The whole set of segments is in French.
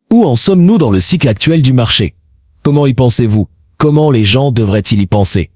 Où en sommes-nous dans le cycle actuel du marché? Comment y pensez-vous? Comment les gens devraient-ils y penser?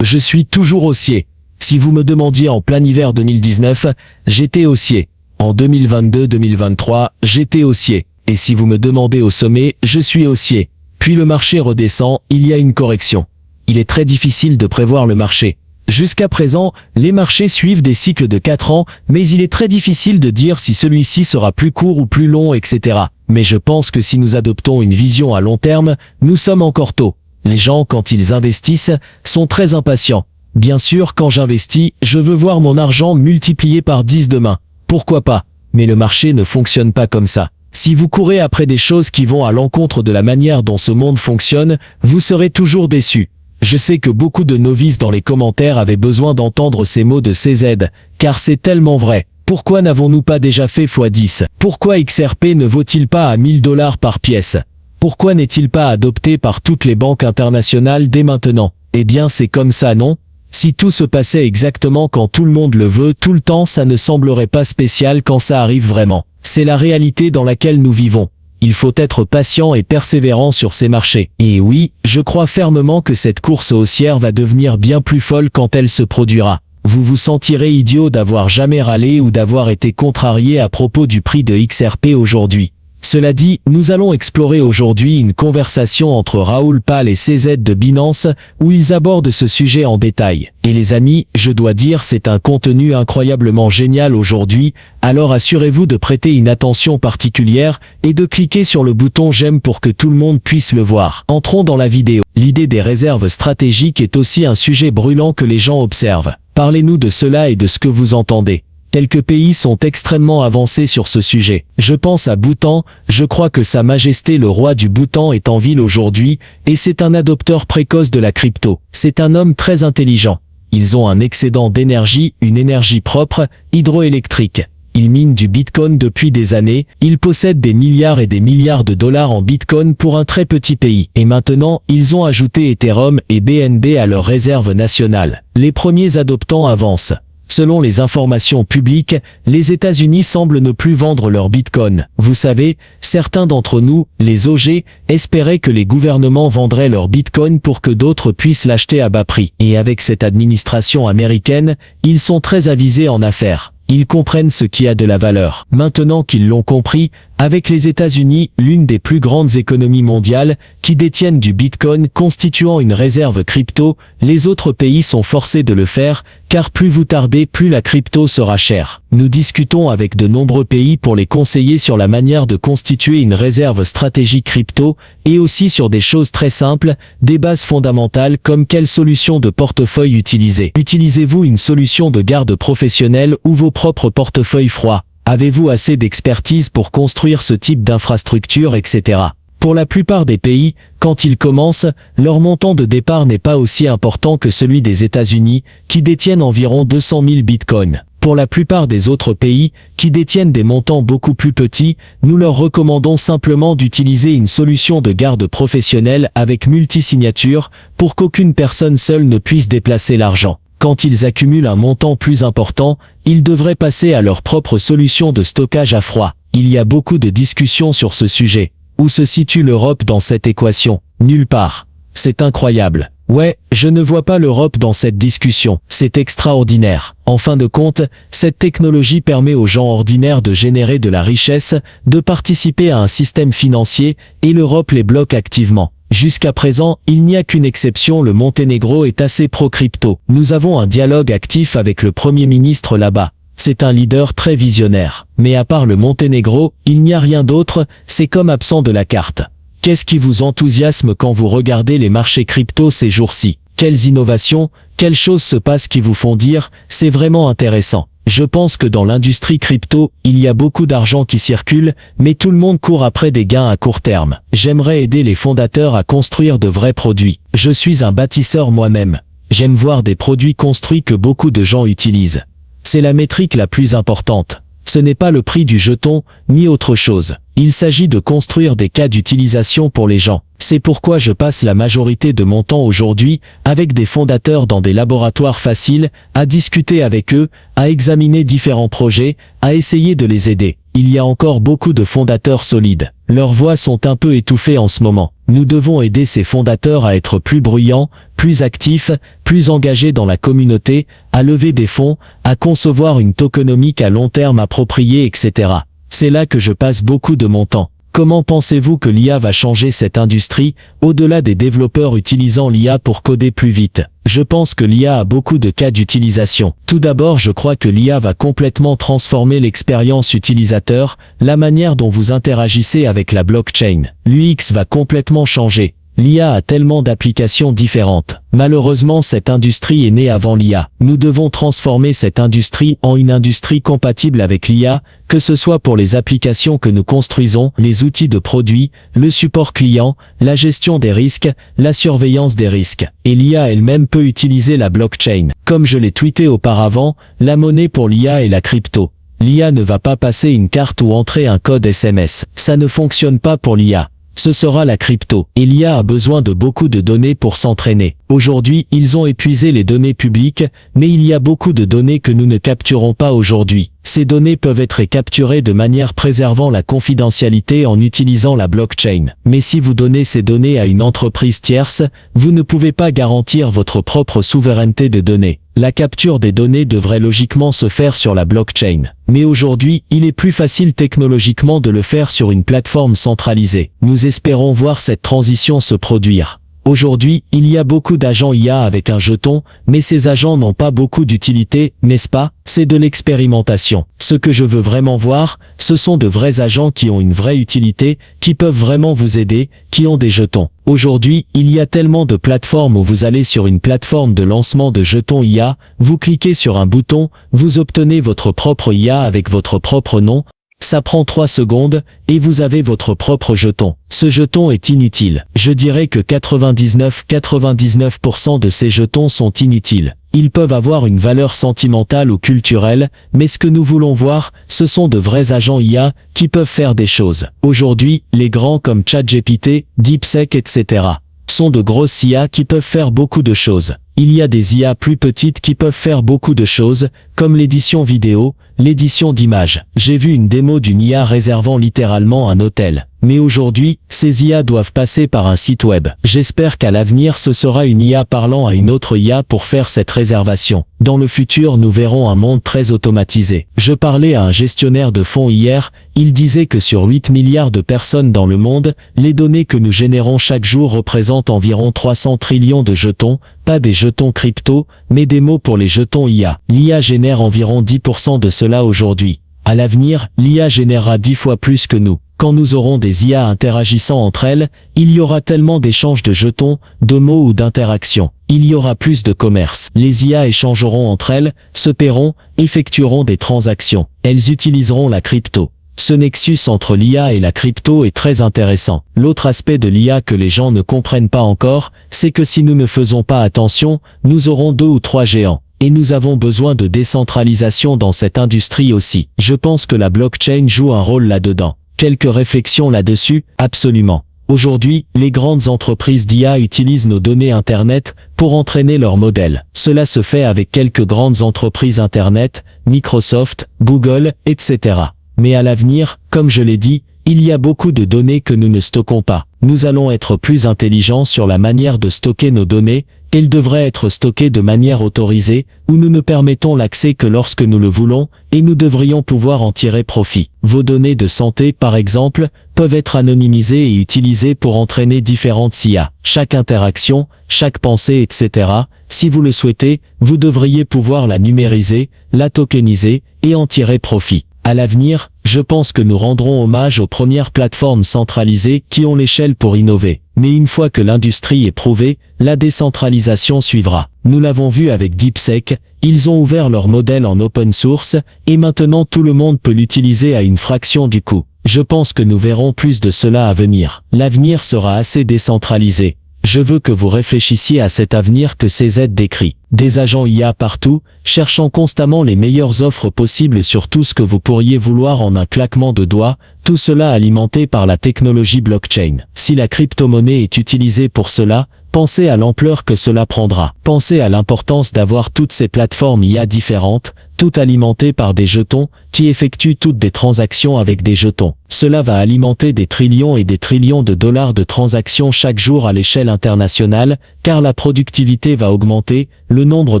Je suis toujours haussier. Si vous me demandiez en plein hiver 2019, j'étais haussier. En 2022-2023, j'étais haussier. Et si vous me demandez au sommet, je suis haussier. Puis le marché redescend, il y a une correction. Il est très difficile de prévoir le marché. Jusqu'à présent, les marchés suivent des cycles de 4 ans, mais il est très difficile de dire si celui-ci sera plus court ou plus long, etc. Mais je pense que si nous adoptons une vision à long terme, nous sommes encore tôt. Les gens, quand ils investissent, sont très impatients. Bien sûr, quand j'investis, je veux voir mon argent multiplié par 10 demain. Pourquoi pas? Mais le marché ne fonctionne pas comme ça. Si vous courez après des choses qui vont à l'encontre de la manière dont ce monde fonctionne, vous serez toujours déçus. Je sais que beaucoup de novices dans les commentaires avaient besoin d'entendre ces mots de CZ, car c'est tellement vrai. Pourquoi n'avons-nous pas déjà fait x10? Pourquoi XRP ne vaut-il pas à 1000 $ par pièce? Pourquoi n'est-il pas adopté par toutes les banques internationales dès maintenant? Eh bien c'est comme ça, non? Si tout se passait exactement quand tout le monde le veut tout le temps, ça ne semblerait pas spécial quand ça arrive vraiment. C'est la réalité dans laquelle nous vivons. Il faut être patient et persévérant sur ces marchés. Et oui, je crois fermement que cette course haussière va devenir bien plus folle quand elle se produira. Vous vous sentirez idiot d'avoir jamais râlé ou d'avoir été contrarié à propos du prix de XRP aujourd'hui. Cela dit, nous allons explorer aujourd'hui une conversation entre Raoul Pal et CZ de Binance où ils abordent ce sujet en détail. Et les amis, je dois dire c'est un contenu incroyablement génial aujourd'hui, alors assurez-vous de prêter une attention particulière et de cliquer sur le bouton j'aime pour que tout le monde puisse le voir. Entrons dans la vidéo. L'idée des réserves stratégiques est aussi un sujet brûlant que les gens observent. Parlez-nous de cela et de ce que vous entendez. Quelques pays sont extrêmement avancés sur ce sujet. Je pense à Bhoutan, je crois que Sa Majesté le roi du Bhoutan est en ville aujourd'hui, et c'est un adopteur précoce de la crypto. C'est un homme très intelligent. Ils ont un excédent d'énergie, une énergie propre, hydroélectrique. Ils minent du Bitcoin depuis des années, ils possèdent des milliards et des milliards de dollars en Bitcoin pour un très petit pays. Et maintenant, ils ont ajouté Ethereum et BNB à leurs réserves nationales. Les premiers adoptants avancent. Selon les informations publiques, les États-Unis semblent ne plus vendre leur Bitcoin. Vous savez, certains d'entre nous, les OG, espéraient que les gouvernements vendraient leur Bitcoin pour que d'autres puissent l'acheter à bas prix. Et avec cette administration américaine, ils sont très avisés en affaires. Ils comprennent ce qui a de la valeur. Maintenant qu'ils l'ont compris, avec les États-Unis, l'une des plus grandes économies mondiales, qui détiennent du Bitcoin constituant une réserve crypto, les autres pays sont forcés de le faire, car plus vous tardez, plus la crypto sera chère. Nous discutons avec de nombreux pays pour les conseiller sur la manière de constituer une réserve stratégique crypto, et aussi sur des choses très simples, des bases fondamentales comme quelle solution de portefeuille utiliser. Utilisez-vous une solution de garde professionnelle ou vos propres portefeuilles froids? Avez-vous assez d'expertise pour construire ce type d'infrastructure, etc. Pour la plupart des pays, quand ils commencent, leur montant de départ n'est pas aussi important que celui des États-Unis, qui détiennent environ 200 000 bitcoins. Pour la plupart des autres pays, qui détiennent des montants beaucoup plus petits, nous leur recommandons simplement d'utiliser une solution de garde professionnelle avec multisignature, pour qu'aucune personne seule ne puisse déplacer l'argent. Quand ils accumulent un montant plus important, ils devraient passer à leur propre solution de stockage à froid. Il y a beaucoup de discussions sur ce sujet. Où se situe l'Europe dans cette équation? Nulle part. C'est incroyable. Ouais, je ne vois pas l'Europe dans cette discussion. C'est extraordinaire. En fin de compte, cette technologie permet aux gens ordinaires de générer de la richesse, de participer à un système financier, et l'Europe les bloque activement. Jusqu'à présent, il n'y a qu'une exception, le Monténégro est assez pro-crypto. Nous avons un dialogue actif avec le Premier ministre là-bas. C'est un leader très visionnaire. Mais à part le Monténégro, il n'y a rien d'autre, c'est comme absent de la carte. Qu'est-ce qui vous enthousiasme quand vous regardez les marchés crypto ces jours-ci? Quelles innovations, quelles choses se passent qui vous font dire « c'est vraiment intéressant ». Je pense que dans l'industrie crypto, il y a beaucoup d'argent qui circule, mais tout le monde court après des gains à court terme. J'aimerais aider les fondateurs à construire de vrais produits. Je suis un bâtisseur moi-même. J'aime voir des produits construits que beaucoup de gens utilisent. C'est la métrique la plus importante. Ce n'est pas le prix du jeton, ni autre chose. Il s'agit de construire des cas d'utilisation pour les gens. C'est pourquoi je passe la majorité de mon temps aujourd'hui, avec des fondateurs dans des laboratoires faciles, à discuter avec eux, à examiner différents projets, à essayer de les aider. il y a encore beaucoup de fondateurs solides. Leurs voix sont un peu étouffées en ce moment. Nous devons aider ces fondateurs à être plus bruyants, plus actifs, plus engagés dans la communauté, à lever des fonds, à concevoir une tokenomique à long terme appropriée, etc. C'est là que je passe beaucoup de mon temps. Comment pensez-vous que l'IA va changer cette industrie, au-delà des développeurs utilisant l'IA pour coder plus vite? Je pense que l'IA a beaucoup de cas d'utilisation. Tout d'abord, je crois que l'IA va complètement transformer l'expérience utilisateur, la manière dont vous interagissez avec la blockchain. L'UX va complètement changer. L'IA a tellement d'applications différentes. Malheureusement, cette industrie est née avant l'IA. Nous devons transformer cette industrie en une industrie compatible avec l'IA, que ce soit pour les applications que nous construisons, les outils de produits, le support client, la gestion des risques, la surveillance des risques. Et l'IA elle-même peut utiliser la blockchain. Comme je l'ai tweeté auparavant, la monnaie pour l'IA est la crypto. L'IA ne va pas passer une carte ou entrer un code SMS. Ça ne fonctionne pas pour l'IA. Ce sera la crypto. Et l'IA a besoin de beaucoup de données pour s'entraîner. Aujourd'hui, ils ont épuisé les données publiques, mais il y a beaucoup de données que nous ne capturons pas aujourd'hui. Ces données peuvent être capturées de manière préservant la confidentialité en utilisant la blockchain. Mais si vous donnez ces données à une entreprise tierce, vous ne pouvez pas garantir votre propre souveraineté de données. La capture des données devrait logiquement se faire sur la blockchain. Mais aujourd'hui, il est plus facile technologiquement de le faire sur une plateforme centralisée. Nous espérons voir cette transition se produire. Aujourd'hui, il y a beaucoup d'agents IA avec un jeton, mais ces agents n'ont pas beaucoup d'utilité, n'est-ce pas? C'est de l'expérimentation. Ce que je veux vraiment voir, ce sont de vrais agents qui ont une vraie utilité, qui peuvent vraiment vous aider, qui ont des jetons. Aujourd'hui, il y a tellement de plateformes où vous allez sur une plateforme de lancement de jetons IA, vous cliquez sur un bouton, vous obtenez votre propre IA avec votre propre nom. Ça prend 3 secondes, et vous avez votre propre jeton. Ce jeton est inutile. Je dirais que 99% de ces jetons sont inutiles. Ils peuvent avoir une valeur sentimentale ou culturelle, mais ce que nous voulons voir, ce sont de vrais agents IA qui peuvent faire des choses. Aujourd'hui, les grands comme ChatGPT, DeepSeek, etc. sont de grosses IA qui peuvent faire beaucoup de choses. Il y a des IA plus petites qui peuvent faire beaucoup de choses, comme l'édition vidéo, l'édition d'images. J'ai vu une démo d'une IA réservant littéralement un hôtel. Mais aujourd'hui, ces IA doivent passer par un site web. J'espère qu'à l'avenir ce sera une IA parlant à une autre IA pour faire cette réservation. Dans le futur, nous verrons un monde très automatisé. Je parlais à un gestionnaire de fonds hier, il disait que sur 8 milliards de personnes dans le monde, les données que nous générons chaque jour représentent environ 300 trillions de jetons, pas des jetons crypto, mais des mots pour les jetons IA. L'IA génère environ 10% de cela aujourd'hui. À l'avenir, l'IA générera 10 fois plus que nous. Quand nous aurons des IA interagissant entre elles, il y aura tellement d'échanges de jetons, de mots ou d'interactions. Il y aura plus de commerce. Les IA échangeront entre elles, se paieront, effectueront des transactions. Elles utiliseront la crypto. Ce nexus entre l'IA et la crypto est très intéressant. L'autre aspect de l'IA que les gens ne comprennent pas encore, c'est que si nous ne faisons pas attention, nous aurons 2 ou 3 géants. Et nous avons besoin de décentralisation dans cette industrie aussi. Je pense que la blockchain joue un rôle là-dedans. Quelques réflexions là-dessus? Absolument. Aujourd'hui, les grandes entreprises d'IA utilisent nos données Internet pour entraîner leurs modèles. Cela se fait avec quelques grandes entreprises Internet, Microsoft, Google, etc. Mais à l'avenir, comme je l'ai dit, il y a beaucoup de données que nous ne stockons pas. Nous allons être plus intelligents sur la manière de stocker nos données. Elles devraient être stockées de manière autorisée, où nous ne permettons l'accès que lorsque nous le voulons, et nous devrions pouvoir en tirer profit. Vos données de santé, par exemple, peuvent être anonymisées et utilisées pour entraîner différentes IA. Chaque interaction, chaque pensée, etc. Si vous le souhaitez, vous devriez pouvoir la numériser, la tokeniser, et en tirer profit. À l'avenir, je pense que nous rendrons hommage aux premières plateformes centralisées qui ont l'échelle pour innover. Mais une fois que l'industrie est prouvée, la décentralisation suivra. Nous l'avons vu avec DeepSeek, ils ont ouvert leur modèle en open source, et maintenant tout le monde peut l'utiliser à une fraction du coût. Je pense que nous verrons plus de cela à venir. L'avenir sera assez décentralisé. Je veux que vous réfléchissiez à cet avenir que CZ décrit. Des agents IA partout, cherchant constamment les meilleures offres possibles sur tout ce que vous pourriez vouloir en un claquement de doigts, tout cela alimenté par la technologie blockchain. Si la crypto-monnaie est utilisée pour cela, pensez à l'ampleur que cela prendra. Pensez à l'importance d'avoir toutes ces plateformes IA différentes, tout alimenté par des jetons, qui effectuent toutes des transactions avec des jetons. Cela va alimenter des trillions et des trillions de dollars de transactions chaque jour à l'échelle internationale, car la productivité va augmenter, le nombre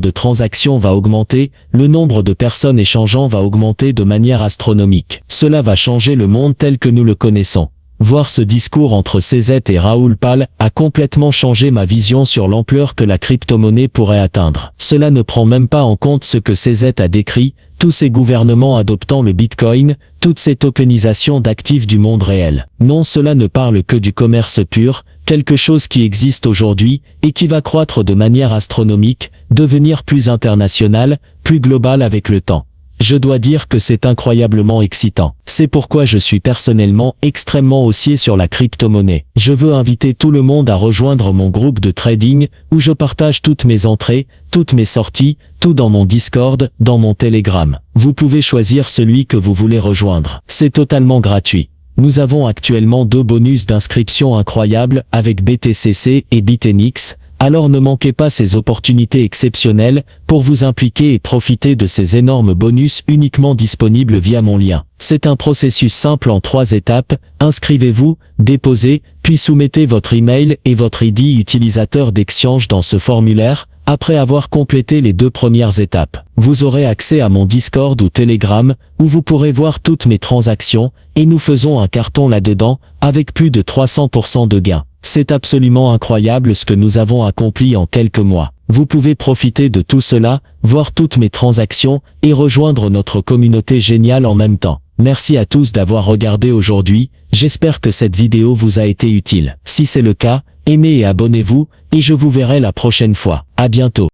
de transactions va augmenter, le nombre de personnes échangeant va augmenter de manière astronomique. Cela va changer le monde tel que nous le connaissons. Voir ce discours entre CZ et Raoul Pal a complètement changé ma vision sur l'ampleur que la crypto-monnaie pourrait atteindre. Cela ne prend même pas en compte ce que CZ a décrit, tous ces gouvernements adoptant le Bitcoin, toute ces tokenisations d'actifs du monde réel. Non, cela ne parle que du commerce pur, quelque chose qui existe aujourd'hui et qui va croître de manière astronomique, devenir plus international, plus global avec le temps. Je dois dire que c'est incroyablement excitant. C'est pourquoi je suis personnellement extrêmement haussier sur la crypto-monnaie. Je veux inviter tout le monde à rejoindre mon groupe de trading, où je partage toutes mes entrées, toutes mes sorties, tout dans mon Discord, dans mon Telegram. Vous pouvez choisir celui que vous voulez rejoindre. C'est totalement gratuit. Nous avons actuellement 2 bonus d'inscription incroyables avec BTCC et BitNX. Alors ne manquez pas ces opportunités exceptionnelles pour vous impliquer et profiter de ces énormes bonus uniquement disponibles via mon lien. C'est un processus simple en 3 étapes, inscrivez-vous, déposez, puis soumettez votre email et votre ID utilisateur d'Exchange dans ce formulaire. Après avoir complété les 2 premières étapes, vous aurez accès à mon Discord ou Telegram, où vous pourrez voir toutes mes transactions, et nous faisons un carton là-dedans, avec plus de 300% de gains. C'est absolument incroyable ce que nous avons accompli en quelques mois. Vous pouvez profiter de tout cela, voir toutes mes transactions, et rejoindre notre communauté géniale en même temps. Merci à tous d'avoir regardé aujourd'hui, j'espère que cette vidéo vous a été utile. Si c'est le cas, aimez et abonnez-vous, et je vous verrai la prochaine fois. À bientôt.